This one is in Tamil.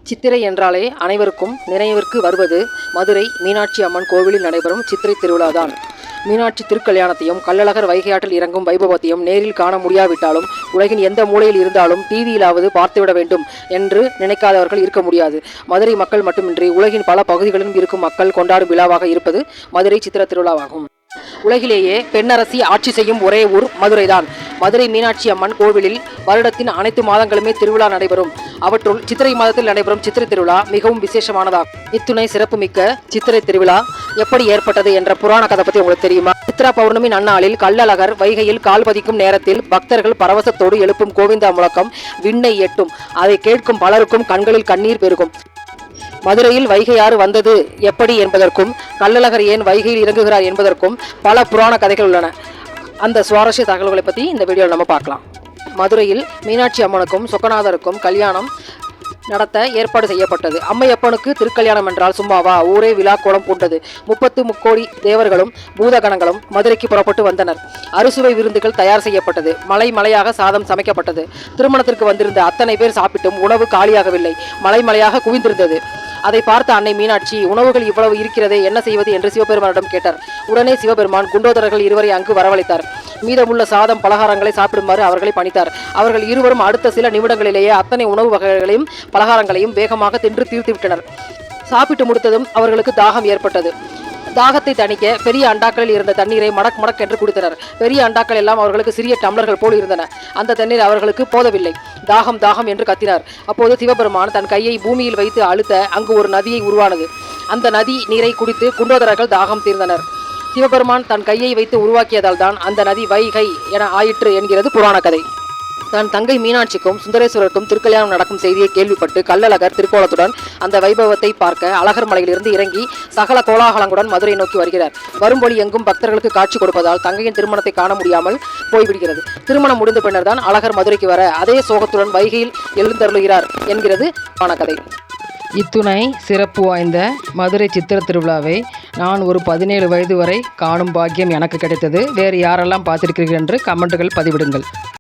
சித்திரை என்றாலே அனைவருக்கும் நினைவிற்கு வருவது மதுரை மீனாட்சி அம்மன் கோவிலில் நடைபெறும் சித்திரை திருவிழாதான். மீனாட்சி திருக்கல்யாணத்தையும் கள்ளழகர் வைகையாற்றில் இறங்கும் வைபவத்தையும் நேரில் காண முடியாவிட்டாலும் உலகின் எந்த மூலையில் இருந்தாலும் டிவியிலாவது பார்த்துவிட வேண்டும் என்று நினைக்காதவர்கள் இருக்க முடியாது. மதுரை மக்கள் மட்டுமின்றி உலகின் பல பகுதிகளிலும் இருக்கும் மக்கள் கொண்டாடும் விழாவாக இருப்பது மதுரை சித்திரை திருவிழாவாகும். உலகிலேயே பெண்ணரசி ஆட்சி செய்யும் ஒரே ஊர் மதுரைதான். மதுரை மீனாட்சி அம்மன் கோவிலில் வருடத்தின் அனைத்து மாதங்களுமே திருவிழா நடைபெறும். அவற்றுள் சித்திரை மாதத்தில் நடைபெறும் சித்திரை திருவிழா மிகவும் விசேஷமானதாகும். இத்துணை சிறப்புமிக்க சித்திரை திருவிழா எப்படி ஏற்பட்டது என்ற புராண கதை பற்றி உங்களுக்கு தெரியுமா? சித்ரா பௌர்ணமி நன்னாளில் கள்ளழகர் வைகையில் கால் பதிக்கும் நேரத்தில் பக்தர்கள் பரவசத்தோடு எழுப்பும் கோவிந்தா முழக்கம் விண்ணை எட்டும். அதை கேட்கும் பலருக்கும் கண்களில் கண்ணீர் பெருகும். மதுரையில் வைகையாறு வந்தது எப்படி என்பதற்கும் கள்ளழகர் ஏன் வைகையில் இறங்குகிறார் என்பதற்கும் பல புராண கதைகள் உள்ளன. அந்த சுவாரஸ்ய தகவல்களை பற்றி இந்த வீடியோவில் நம்ம பார்க்கலாம். மதுரையில் மீனாட்சி அம்மனுக்கும் சொக்கநாதருக்கும் கல்யாணம் நடத்த ஏற்பாடு செய்யப்பட்டது. அம்மையப்பனுக்கு திருக்கல்யாணம் என்றால் சும்மாவா, ஊரே விழா கோலம் பூண்டது. 33 தேவர்களும் பூதகணங்களும் மதுரைக்கு புறப்பட்டு வந்தனர். அறுசுவை விருந்துகள் தயார் செய்யப்பட்டது. மலையாக சாதம் சமைக்கப்பட்டது. திருமணத்திற்கு வந்திருந்த அத்தனை பேர் சாப்பிட்டும் உணவு காலியாகவில்லை. மலையாக குவிந்திருந்தது. அதை பார்த்த அன்னை மீனாட்சி, உணவுகள் இவ்வளவு இருக்கிறதே, என்ன செய்வது என்று சிவபெருமானிடம் கேட்டார். உடனே சிவபெருமான் குண்டோதரர்கள் இருவரை அங்கு வரவழைத்தார். மீதமுள்ள சாதம் பலகாரங்களை சாப்பிடுமாறு அவர்களை பணித்தார். அவர்கள் இருவரும் அடுத்த சில நிமிடங்களிலேயே அத்தனை உணவு வகைகளையும் பலகாரங்களையும் வேகமாக தின்று தீர்த்துவிட்டனர். சாப்பிட்டு முடித்ததும் அவர்களுக்கு தாகம் ஏற்பட்டது. தாகத்தை தணிக்க பெரிய அண்டாக்களில் இருந்த தண்ணீரை மடக் என்று குடித்தனர். பெரிய அண்டாக்கள் எல்லாம் அவர்களுக்கு சிறிய டம்ளர்கள் போல் இருந்தன. அந்த தண்ணீர் அவர்களுக்கு போதவில்லை. தாகம் என்று கத்தினார். அப்போது சிவபெருமான் தன் கையை பூமியில் வைத்து அழுத்த அங்கு ஒரு நதியை உருவானது. அந்த நதி நீரை குடித்து குண்டோதரர்கள் தாகம் தீர்ந்தனர். சிவபெருமான் தன் கையை வைத்து உருவாக்கியதால் தான் அந்த நதி வைகை என ஆயிற்று என்கிறது புராண கதை. தன் தங்கை மீனாட்சிக்கும் சுந்தரேஸ்வரருக்கும் திருக்கல்யாணம் நடக்கும் செய்தியை கேள்விப்பட்டு கள்ளழகர் திருக்கோலத்துடன் அந்த வைபவத்தை பார்க்க அழகர் மலையிலிருந்து இறங்கி சகல கோலாகலங்களுடன் மதுரை நோக்கி வருகிறார். வரும்பொழி எங்கும் பக்தர்களுக்கு காட்சி கொடுப்பதால் தங்கையின் திருமணத்தை காண முடியாமல் போய்விடுகிறது. திருமணம் முடிந்த பின்னர் தான் அழகர் மதுரைக்கு வர அதே சோகத்துடன் வைகையில் எழுந்தருளுகிறார் என்கிறது கதை. இத்துணை சிறப்பு வாய்ந்த மதுரை சித்திரை திருவிழாவை நான் ஒரு 17 வயது வரை காணும் பாக்கியம் எனக்கு கிடைத்தது. வேறு யாரெல்லாம் பார்த்திருக்கிறீர்கள் என்று கமெண்ட்டுகள் பதிவிடுங்கள்.